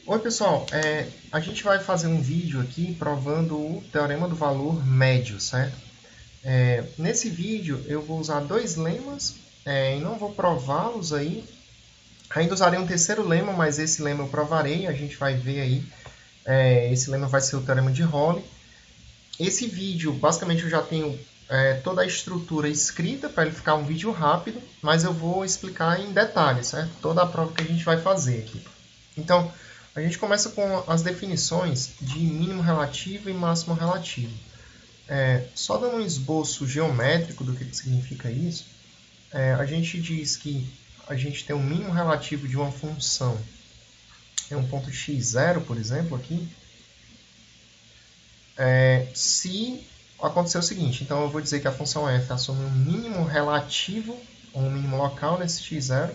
Oi pessoal, a gente vai fazer um vídeo aqui provando o teorema do valor médio, certo? Nesse vídeo eu vou usar dois lemas e não vou prová-los aí. Ainda usarei um terceiro lema, mas esse lema eu provarei, a gente vai ver aí. Esse lema vai ser o teorema de Rolle. Esse vídeo, basicamente eu já tenho toda a estrutura escrita para ele ficar um vídeo rápido, mas eu vou explicar em detalhes, certo? Toda a prova que a gente vai fazer aqui. Então, a gente começa com as definições de mínimo relativo e máximo relativo. Só dando um esboço geométrico do que significa isso, a gente diz que a gente tem um mínimo relativo de uma função em um ponto x0, por exemplo, aqui, se acontecer o seguinte. Então, eu vou dizer que a função f assume um mínimo relativo, ou um mínimo local nesse x0,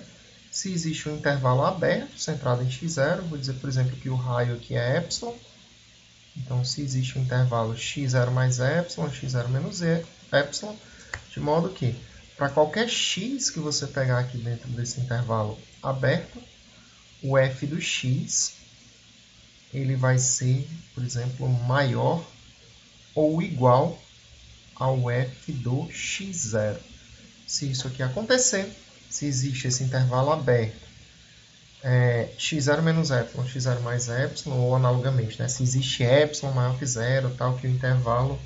se existe um intervalo aberto, centrado em x0, vou dizer, por exemplo, que o raio aqui é epsilon. Então, se existe um intervalo x0 mais epsilon, x0 menos epsilon, de modo que, para qualquer x que você pegar aqui dentro desse intervalo aberto, o f do x ele vai ser, por exemplo, maior ou igual ao f do x0. Se isso aqui acontecer, se existe esse intervalo aberto, x0 menos epsilon, x0 mais epsilon, ou analogamente, né? Se existe epsilon maior que zero, tal que o intervalo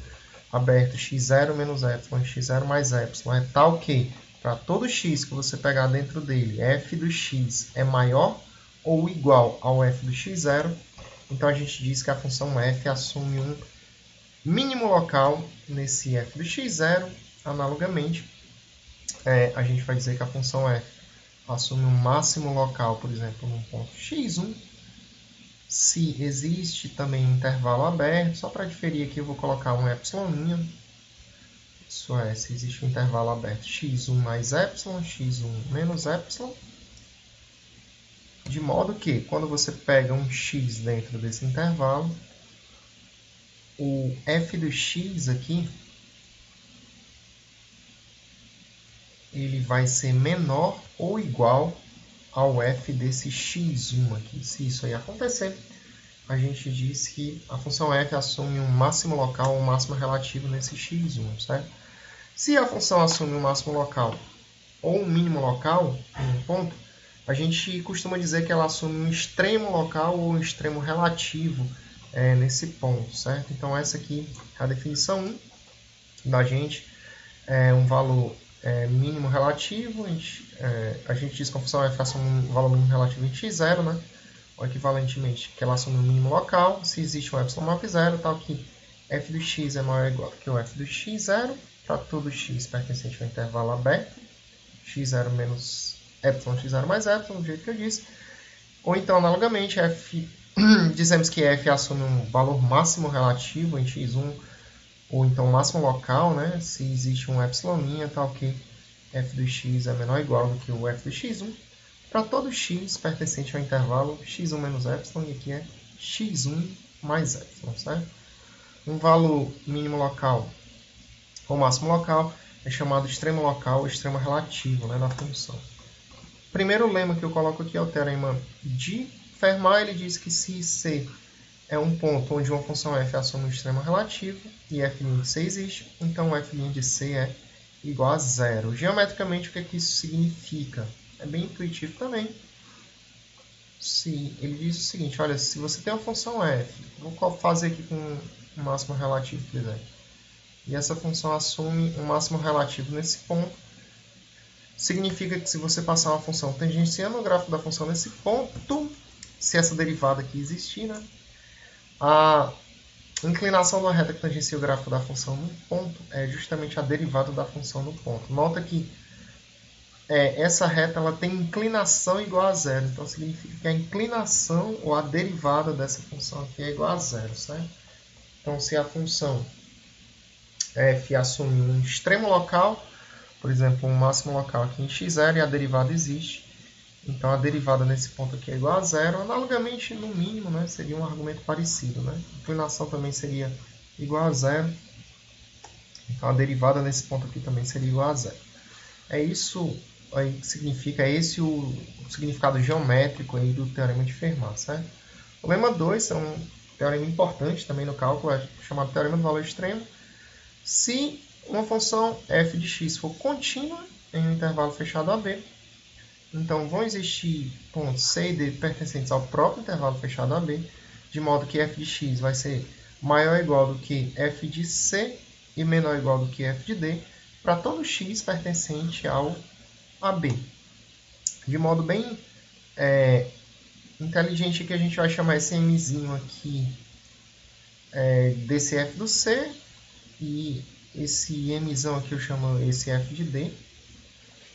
aberto x0 menos epsilon, x0 mais epsilon é tal que, para todo x que você pegar dentro dele, f do x é maior ou igual ao f do x0, então a gente diz que a função f assume um mínimo local nesse f do x0. Analogamente, a gente vai dizer que a função f assume um máximo local, por exemplo, num ponto x1. Se existe também um intervalo aberto, só para diferir aqui eu vou colocar um epsilon. Isso é, se existe um intervalo aberto x1 mais epsilon, x1 menos epsilon, de modo que, quando você pega um x dentro desse intervalo, o f do x aqui, ele vai ser menor ou igual ao f desse x1 aqui. Se isso aí acontecer, a gente diz que a função f assume um máximo local ou um máximo relativo nesse x1, certo? Se a função assume um máximo local ou um mínimo local em um ponto, a gente costuma dizer que ela assume um extremo local ou um extremo relativo nesse ponto, certo? Então, essa aqui é a definição 1 da gente, um valor mínimo relativo, a gente diz que a função f assume um valor mínimo relativo em x0, né? Ou equivalentemente, que ela assume um mínimo local, se existe um epsilon maior que zero, tal que f do x é maior ou igual que o f do x0, para todo x pertencente ao intervalo aberto, x0 menos epsilon, x0 mais epsilon, do jeito que eu disse. Ou então, analogamente, dizemos que f assume um valor máximo relativo em x1, ou então máximo local, né? Se existe um epsilon, tal que f do x é menor ou igual do que o f do x1, para todo x pertencente ao intervalo x1 menos epsilon, e aqui é x1 mais epsilon, certo? Um valor mínimo local ou máximo local é chamado extremo local ou extremo relativo, né, da função. O primeiro lema que eu coloco aqui é o teorema de Fermat. Ele diz que se C é um ponto onde uma função f assume um extremo relativo e f' de C existe, então f' de C é igual a zero. Geometricamente, o que é que isso significa? É bem intuitivo também. Se ele diz o seguinte, olha, se você tem uma função f, vou fazer aqui com um máximo relativo, por exemplo, e essa função assume um máximo relativo nesse ponto, significa que se você passar uma função tangenciando o gráfico da função nesse ponto, se essa derivada aqui existir, né, a inclinação da reta que tangencia o gráfico da função no ponto é justamente a derivada da função no ponto. Nota que essa reta ela tem inclinação igual a zero, então significa que a inclinação ou a derivada dessa função aqui é igual a zero, certo? Então, se a função f assume um extremo local, por exemplo, um máximo local aqui em x0 e a derivada existe, então a derivada nesse ponto aqui é igual a zero. Analogamente, no mínimo, né, seria um argumento parecido, né? A inclinação também seria igual a zero, então a derivada nesse ponto aqui também seria igual a zero. É isso aí que significa, esse o significado geométrico aí do teorema de Fermat, certo? O lema 2 é um teorema importante também no cálculo, é chamado teorema do valor extremo. Se uma função f de x for contínua em um intervalo fechado AB, então vão existir pontos C e D pertencentes ao próprio intervalo fechado AB, de modo que f de x vai ser maior ou igual do que f de C e menor ou igual do que f de D, para todo x pertencente ao AB. De modo bem inteligente, que a gente vai chamar esse mzinho aqui desse f do C, e esse mzão aqui eu chamo esse f de D,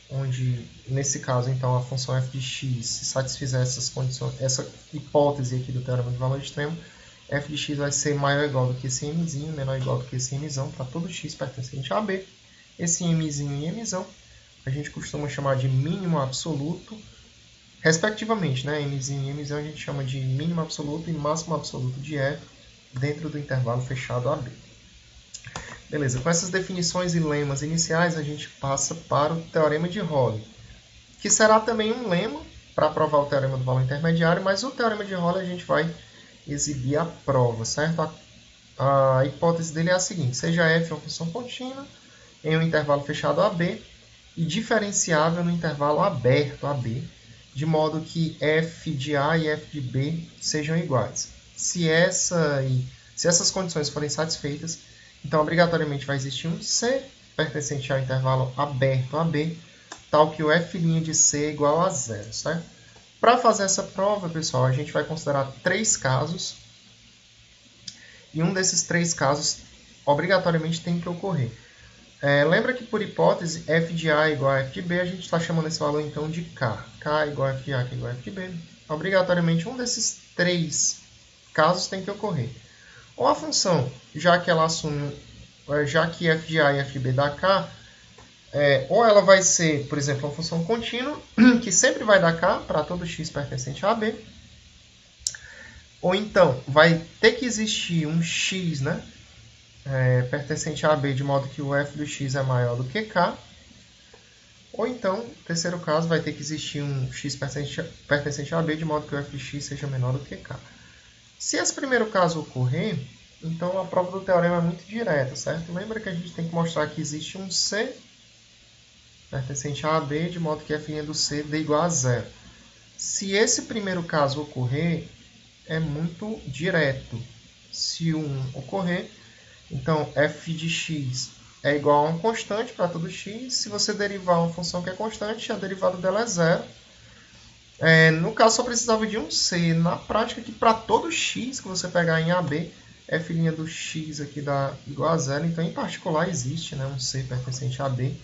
onde, nesse caso, então, a função f de x, se satisfizer essas condições, essa hipótese aqui do teorema de valor extremo, f de x vai ser maior ou igual do que esse mzinho, menor ou igual do que esse mzão, para todo x pertencente a AB. Esse mzinho e mzão a gente costuma chamar de mínimo absoluto, respectivamente, né? Mzinho e mzão a gente chama de mínimo absoluto e máximo absoluto de f dentro do intervalo fechado AB. Beleza, com essas definições e lemas iniciais, a gente passa para o teorema de Rolle, que será também um lema para provar o teorema do valor intermediário, mas o teorema de Rolle a gente vai exibir a prova, certo? A hipótese dele é a seguinte: seja f uma função contínua em um intervalo fechado AB e diferenciável no intervalo aberto AB, de modo que f de A e f de B sejam iguais. Se essas condições forem satisfeitas, então obrigatoriamente vai existir um C pertencente ao intervalo aberto AB, tal que o f' de C é igual a zero, certo? Para fazer essa prova, pessoal, a gente vai considerar 3 casos, e um desses 3 casos obrigatoriamente tem que ocorrer. Lembra que, por hipótese, f de A é igual a f de B, a gente está chamando esse valor então de K. K é igual a f de A, que é igual a f de B. Obrigatoriamente, um desses 3 casos tem que ocorrer. Ou a função, já que f de A e f de B dá K, ou ela vai ser, por exemplo, uma função contínua, que sempre vai dar K para todo x pertencente a AB, ou então vai ter que existir um x, né, pertencente a AB, de modo que o f do x é maior do que K, ou então, terceiro caso, vai ter que existir um x pertencente a AB, de modo que o f de x seja menor do que K. Se esse primeiro caso ocorrer, então a prova do teorema é muito direta, certo? Lembra que a gente tem que mostrar que existe um C pertencente a AB, de modo que f' do C dê igual a zero. Se esse primeiro caso ocorrer, é muito direto. Se um ocorrer, então f de x é igual a uma constante para todo x. Se você derivar uma função que é constante, a derivada dela é zero. No caso, só precisava de um C. Na prática, que para todo x que você pegar em AB, f' do x aqui dá igual a zero. Então, em particular, existe, né, um C pertencente a AB,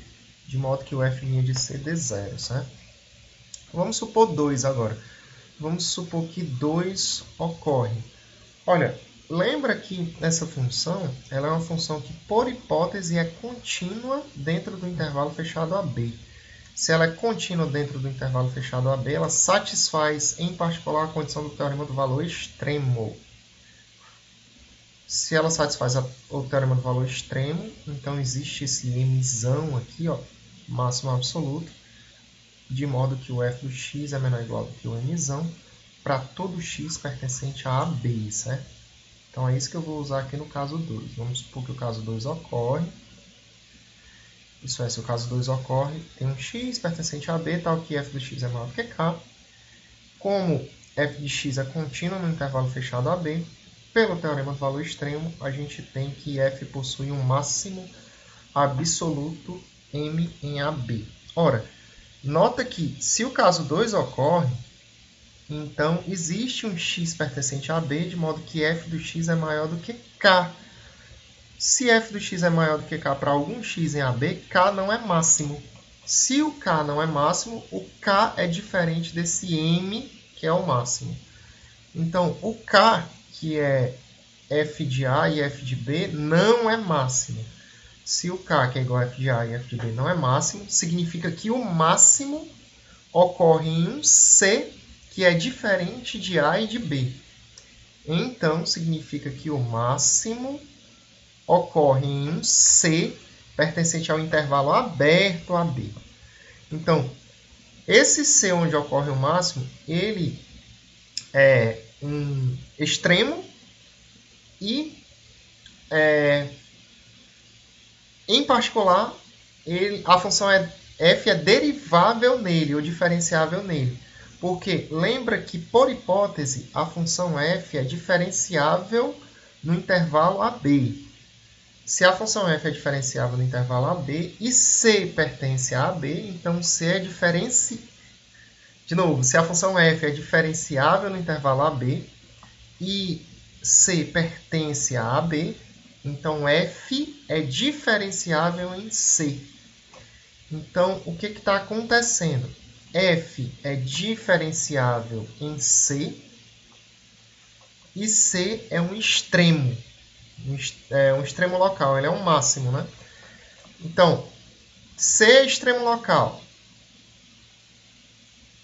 de modo que o f' de C dê zero, certo? Vamos supor 2 agora. Vamos supor que 2 ocorre. Olha, lembra que essa função ela é uma função que, por hipótese, é contínua dentro do intervalo fechado AB. Se ela é contínua dentro do intervalo fechado AB, ela satisfaz, em particular, a condição do teorema do valor extremo. Se ela satisfaz o teorema do valor extremo, então existe esse mzão aqui, ó, máximo absoluto, de modo que o f do x é menor ou igual do que o mzão para todo x pertencente a AB, certo? Então é isso que eu vou usar aqui no caso 2. Vamos supor que o caso 2 ocorre. Isso é, se o caso 2 ocorre, tem um x pertencente a AB, tal que f do x é maior do que k. Como f de x é contínuo no intervalo fechado AB, pelo teorema do valor extremo, a gente tem que f possui um máximo absoluto m em AB. Ora, nota que se o caso 2 ocorre, então existe um x pertencente a AB, de modo que f do x é maior do que k. Se f do x é maior do que k para algum x em AB, k não é máximo. Se o k não é máximo, o k é diferente desse m, que é o máximo. Então, o k, que é f de A e f de B, não é máximo. Se o k, que é igual a f de A e f de B, não é máximo, significa que o máximo ocorre em um C, que é diferente de A e de B. Então, significa que o máximo ocorre em um C pertencente ao intervalo aberto AB. Então, esse C onde ocorre o máximo, ele um extremo e, em particular, a função f é derivável nele, ou diferenciável nele. Porque lembra que, por hipótese, a função f é diferenciável no intervalo AB. Se a função f é diferenciável no intervalo AB e C pertence a AB, então C é De novo, se a função f é diferenciável no intervalo AB e C pertence a AB, então f é diferenciável em C. Então, o que está acontecendo? F é diferenciável em C e C é um extremo. Um extremo local, ele é um máximo, né? Então, C é extremo local,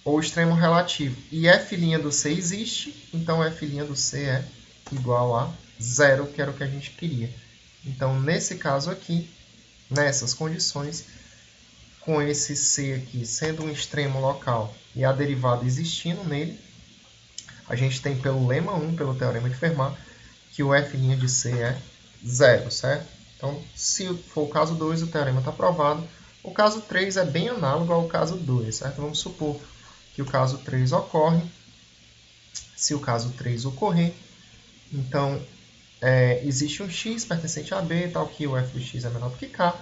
ou extremo relativo, e f' do C existe, então f' do C é igual a 0, que era o que a gente queria. Então, nesse caso aqui, nessas condições, com esse C aqui sendo um extremo local e a derivada existindo nele, a gente tem pelo lema 1, pelo teorema de Fermat, que o f' de C é 0, certo? Então, se for o caso 2, o teorema está provado. O caso 3 é bem análogo ao caso 2, certo? Vamos supor que o caso 3 ocorre. Se o caso 3 ocorrer, então, existe um x pertencente a b, tal que o f de x é menor do que k.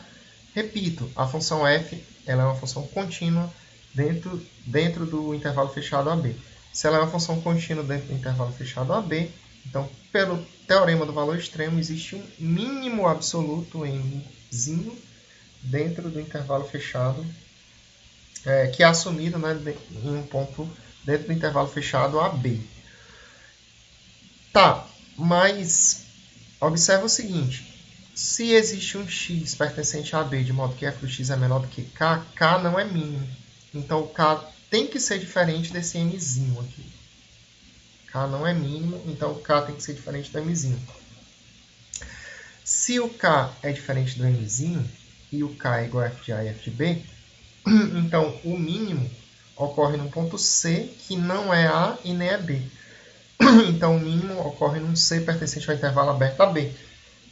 Repito, a função f ela é uma função contínua dentro do intervalo fechado AB. Se ela é uma função contínua dentro do intervalo fechado AB, então, pelo teorema do valor extremo, existe um mínimo absoluto em zinho dentro do intervalo fechado, que é assumido, né, em um ponto dentro do intervalo fechado AB. Tá, mas observa o seguinte. Se existe um x pertencente a AB, de modo que f do x é menor do que k, k não é mínimo. Então, k tem que ser diferente desse mzinho aqui. K não é mínimo, então k tem que ser diferente do mzinho. Se o k é diferente do mzinho, e o k é igual a f de a e f de b, então o mínimo ocorre num ponto C, que não é A e nem é B. Então o mínimo ocorre num C pertencente ao intervalo aberto a B.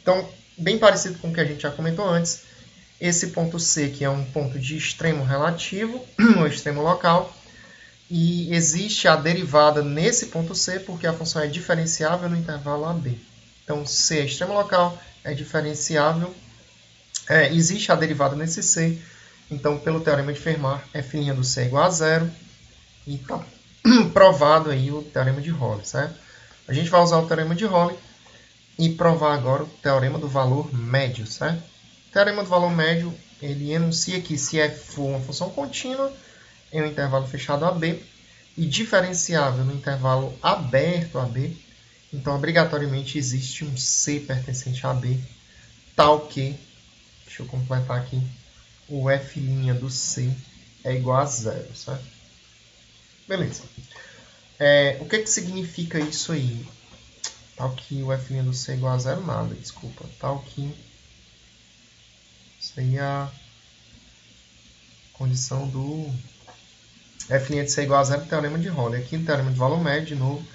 Então, bem parecido com o que a gente já comentou antes, esse ponto C, que é um ponto de extremo relativo, ou extremo local, e existe a derivada nesse ponto C, porque a função é diferenciável no intervalo AB. Então, C é extremo local, é diferenciável, existe a derivada nesse C, então, pelo teorema de Fermat, f' do C é igual a 0, e está provado aí o teorema de Rolle, certo? A gente vai usar o teorema de Rolle e provar agora o teorema do valor médio, certo? O teorema do valor médio, ele enuncia que se f for uma função contínua em um intervalo fechado AB e diferenciável no intervalo aberto AB, então obrigatoriamente existe um C pertencente a AB, tal que, deixa eu completar aqui, o f' do C é igual a 0, certo? Beleza. O que significa isso aí? Tal que o f' do C é igual a 0, nada, desculpa. Tal que isso aí é a condição do f' de C igual a 0 do teorema de Rolle. Aqui no teorema de valor médio, de novo,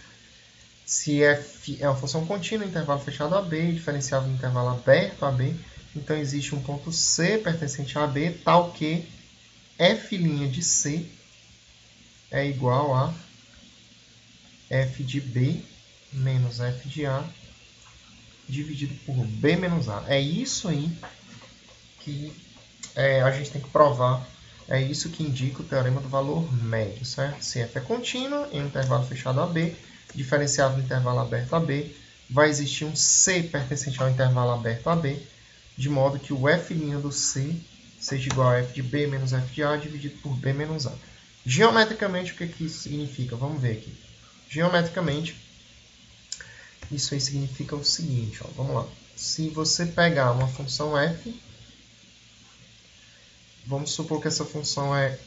se f é uma função contínua, intervalo fechado AB, diferenciável no intervalo aberto AB, então existe um ponto C pertencente a AB, tal que f' de C é igual a f de B menos f de A dividido por B menos A. É isso aí que a gente tem que provar. É isso que indica o teorema do valor médio, certo? Se f é contínua em um intervalo fechado AB, diferenciável no intervalo aberto AB, vai existir um C pertencente ao intervalo aberto AB, de modo que o f' do C seja igual a f de B menos f de A dividido por B menos A. Geometricamente, o que isso significa? Vamos ver aqui. Geometricamente, isso aí significa o seguinte, ó, vamos lá. Se você pegar uma função f, vamos supor que essa função é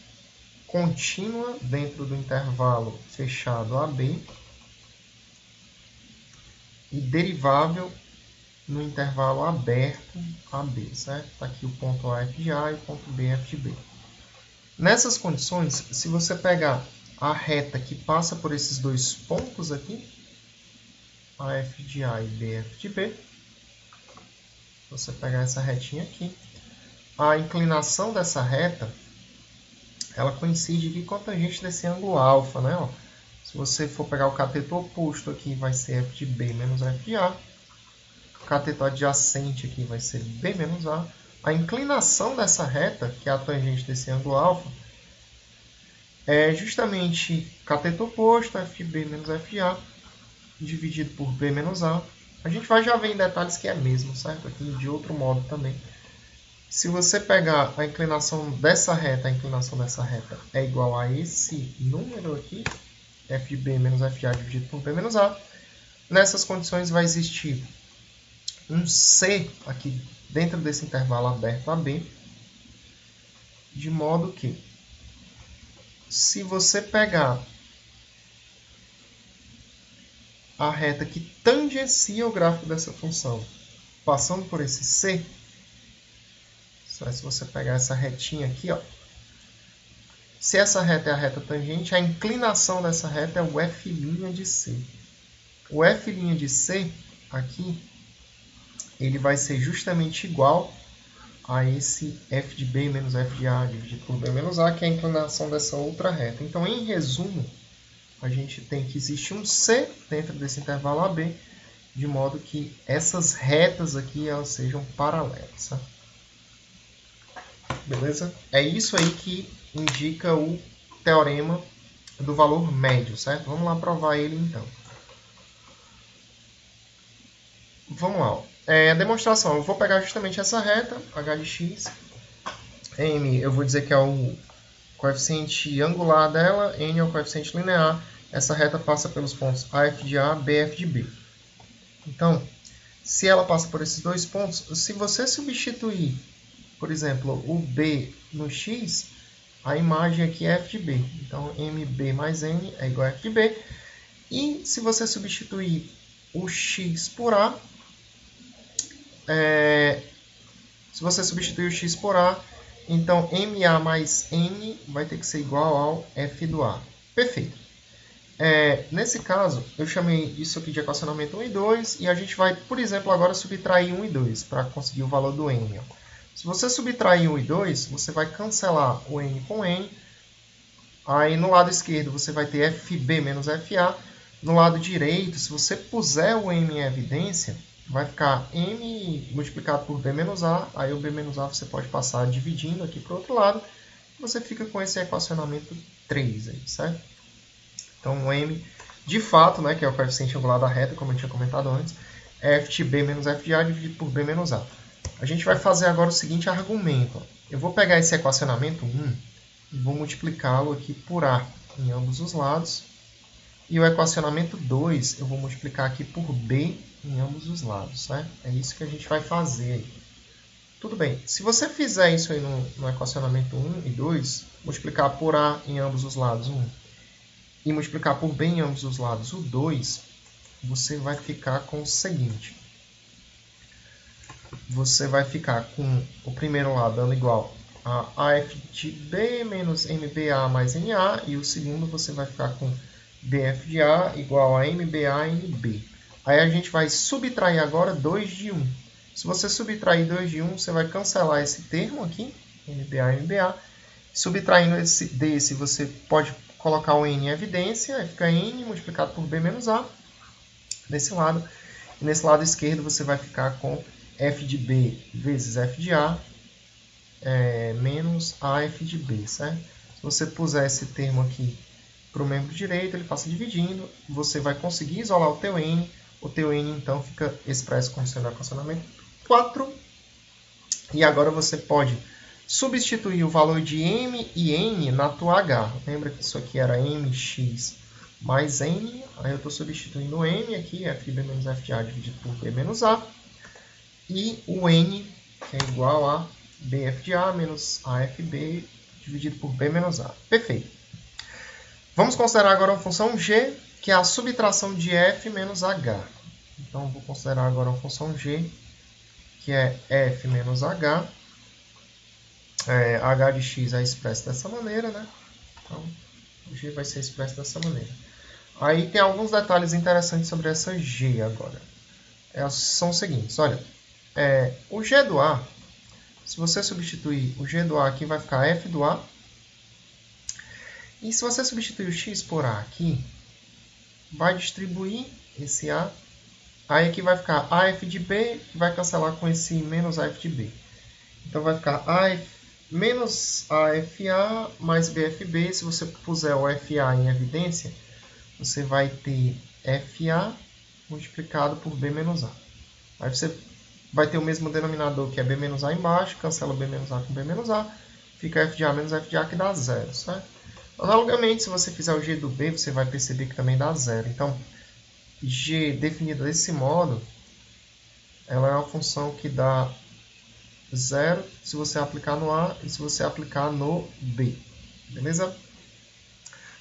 contínua dentro do intervalo fechado AB e derivável no intervalo aberto AB, certo? Está aqui o ponto A f de A e o ponto B f de B. Nessas condições, se você pegar a reta que passa por esses dois pontos aqui, AF de A e BF de B. Você pegar essa retinha aqui. A inclinação dessa reta, ela coincide aqui com a tangente desse ângulo alfa, né? Ó, se você for pegar o cateto oposto aqui, vai ser F de B menos F de A. O cateto adjacente aqui vai ser B menos A. A inclinação dessa reta, que é a tangente desse ângulo alfa, é justamente cateto oposto, F de B menos F de A, dividido por B menos A. A gente vai já ver em detalhes que é mesmo, certo? Aqui de outro modo também. Se você pegar a inclinação dessa reta, a inclinação dessa reta é igual a esse número aqui, F de B menos F de A dividido por B menos A. Nessas condições vai existir um C aqui dentro desse intervalo aberto AB, de modo que, se você pegar a reta que tangencia o gráfico dessa função, passando por esse C, se você pegar essa retinha aqui, ó, se essa reta é a reta tangente, a inclinação dessa reta é o F' de C. O F' de C aqui, ele vai ser justamente igual a esse F de B menos F de A dividido por B menos A, que é a inclinação dessa outra reta. Então, em resumo, a gente tem que existe um C dentro desse intervalo AB, de modo que essas retas aqui elas sejam paralelas. Tá? Beleza? É isso aí que indica o teorema do valor médio, certo? Vamos lá provar ele então. Vamos lá. A demonstração, eu vou pegar justamente essa reta, h de x, m eu vou dizer que é o coeficiente angular dela, n é o coeficiente linear, essa reta passa pelos pontos AF de A, BF de B. Então, se ela passa por esses dois pontos, se você substituir, por exemplo, o B no x, a imagem aqui é F de B. Então, MB mais N é igual a F de B. E se você substituir o x por A, se você substituir o x por A, então MA mais N vai ter que ser igual ao F do A. Perfeito. Nesse caso, eu chamei isso aqui de equacionamento 1 e 2, e a gente vai, por exemplo, agora subtrair 1 e 2 para conseguir o valor do N. Se você subtrair 1 e 2, você vai cancelar o N com N. Aí no lado esquerdo você vai ter FB menos FA. No lado direito, se você puser o M em evidência, vai ficar M multiplicado por B menos A. Aí o B menos A você pode passar dividindo aqui para o outro lado. Você fica com esse equacionamento 3 aí, certo? Então o M, de fato, né, que é o coeficiente angular da reta, como eu tinha comentado antes, é F de B menos F de A dividido por B menos A. A gente vai fazer agora o seguinte argumento. Eu vou pegar esse equacionamento 1 e vou multiplicá-lo aqui por A em ambos os lados. E o equacionamento 2 eu vou multiplicar aqui por B em ambos os lados. Certo? É isso que a gente vai fazer aí. Tudo bem. Se você fizer isso aí no equacionamento 1 e 2, multiplicar por A em ambos os lados 1 e multiplicar por B em ambos os lados o 2, você vai ficar com o seguinte. Você vai ficar com o primeiro lado dando igual a AF de B menos MBA mais NA, e o segundo você vai ficar com BF de A igual a MBA NB. Aí a gente vai subtrair agora 2 de 1. Se você subtrair 2 de 1, você vai cancelar esse termo aqui, MBA MBA. Subtraindo desse, você pode colocar o N em evidência, aí fica N multiplicado por B menos A desse lado. E nesse lado esquerdo você vai ficar com F de B vezes F de A menos AF de B, certo? Se você puser esse termo aqui para o membro direito, ele passa dividindo, você vai conseguir isolar o teu N então fica expresso como sendo equacionamento 4. E agora você pode substituir o valor de M e N na tua H. Lembra que isso aqui era MX mais N, aí eu estou substituindo o M aqui, F de B menos F de A dividido por B menos A, e o N, que é igual a BF de A menos AFB dividido por B menos A. Perfeito. Vamos considerar agora uma função G, que é a subtração de F menos H. Então, vou considerar agora uma função G, que é F menos H. H de x é expresso dessa maneira, né? Então, G vai ser expresso dessa maneira. Aí tem alguns detalhes interessantes sobre essa G agora. São os seguintes, olha, o G do A, se você substituir o G do A aqui, vai ficar F do A. E se você substituir o X por A aqui, vai distribuir esse A. Aí aqui vai ficar AF de B, que vai cancelar com esse menos AF de B. Então vai ficar menos AFA mais BFB. Se você puser o FA em evidência, você vai ter FA multiplicado por B menos A. Aí você vai ter o mesmo denominador, que é B menos A embaixo, cancela B menos A com B menos A, fica F de A menos F de A, que dá zero, certo? Analogamente, se você fizer o G do B, você vai perceber que também dá zero. Então, G definida desse modo, ela é uma função que dá zero se você aplicar no A e se você aplicar no B. Beleza?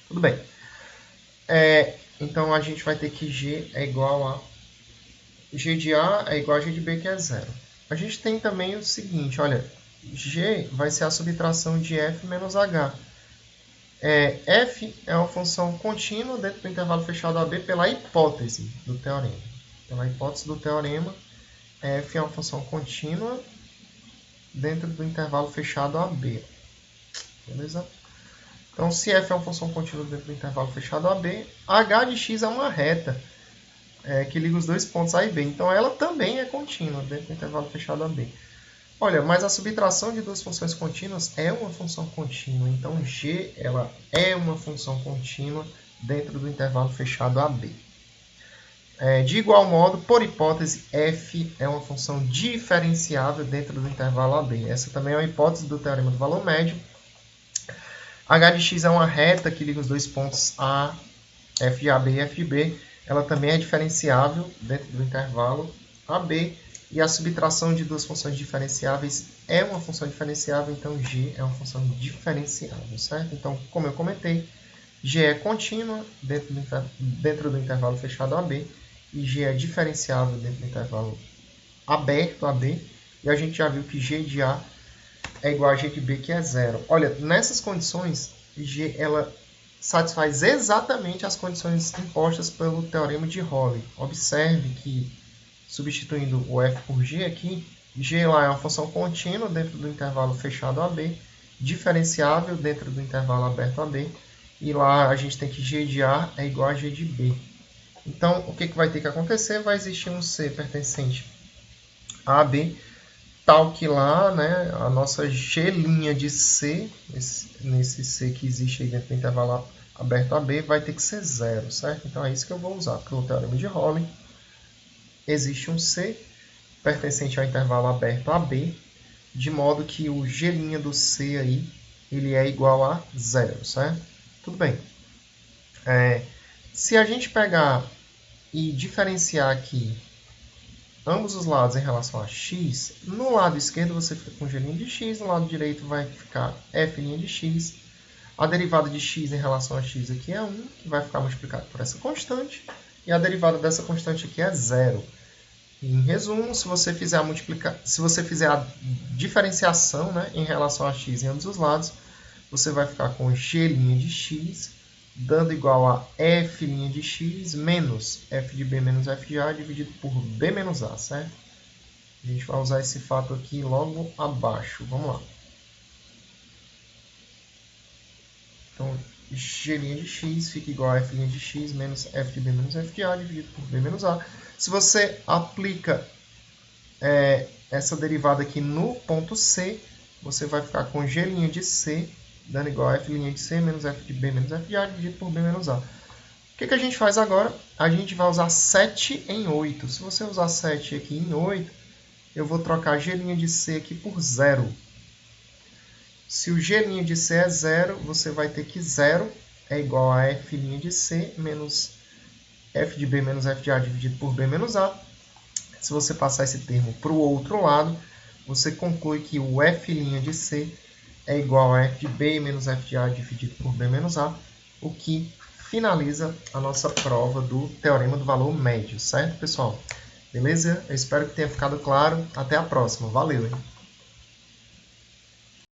Tudo bem. Então, a gente vai ter que G é igual a... G de A é igual a G de B, que é zero. A gente tem também o seguinte, olha, G vai ser a subtração de F menos H. F é uma função contínua dentro do intervalo fechado AB pela hipótese do teorema. Pela hipótese do teorema, F é uma função contínua dentro do intervalo fechado AB. Beleza? Então, se F é uma função contínua dentro do intervalo fechado AB, H de x é uma reta que liga os dois pontos A e B. Então, ela também é contínua dentro do intervalo fechado AB. Olha, mas a subtração de duas funções contínuas é uma função contínua. Então, G ela é uma função contínua dentro do intervalo fechado AB. De igual modo, por hipótese, F é uma função diferenciável dentro do intervalo AB. Essa também é uma hipótese do teorema do valor médio. H de x é uma reta que liga os dois pontos A, F de AB e F de B. Ela também é diferenciável dentro do intervalo AB. E a subtração de duas funções diferenciáveis é uma função diferenciável, então G é uma função diferenciável, certo? Então, como eu comentei, G é contínua dentro do intervalo fechado AB e G é diferenciável dentro do intervalo aberto AB. E a gente já viu que G de A é igual a G de B, que é zero. Olha, nessas condições, G ela satisfaz exatamente as condições impostas pelo teorema de Roley. Observe que, substituindo o F por G aqui, G lá é uma função contínua dentro do intervalo fechado AB, diferenciável dentro do intervalo aberto AB, e lá a gente tem que G de A é igual a G de B. Então, o que vai ter que acontecer? Vai existir um C pertencente a AB, tal que lá, né, a nossa G' de C, nesse C que existe aí dentro do intervalo aberto AB, vai ter que ser zero, certo? Então, é isso que eu vou usar pelo teorema de Roley. Existe um C pertencente ao intervalo aberto AB, de modo que o G' do C aí, ele é igual a zero, certo? Tudo bem. Se a gente pegar e diferenciar aqui ambos os lados em relação a x, no lado esquerdo você fica com G' de x, no lado direito vai ficar F' de x. A derivada de x em relação a x aqui é 1, que vai ficar multiplicado por essa constante, e a derivada dessa constante aqui é zero. Em resumo, se você fizer a diferenciação, né, em relação a x em ambos os lados, você vai ficar com G' de x, dando igual a F' de x menos F de B menos F de A dividido por B menos A, certo? A gente vai usar esse fato aqui logo abaixo. Vamos lá. Então, G' de x fica igual a F' de x menos F de B menos F de A dividido por B menos A. Se você aplica essa derivada aqui no ponto C, você vai ficar com G' de C, dando igual a F' de C menos F de B menos F de A dividido por B menos A. O que a gente faz agora? A gente vai usar 7 em 8. Se você usar 7 aqui em 8, eu vou trocar G' de C aqui por 0. Se o G' de C é 0, você vai ter que 0 é igual a F' de C menos F de B menos F de A dividido por B menos A. Se você passar esse termo para o outro lado, você conclui que o F' de C é igual a F de B menos F de A dividido por B menos A, o que finaliza a nossa prova do teorema do valor médio, certo, pessoal? Beleza? Eu espero que tenha ficado claro. Até a próxima. Valeu, hein?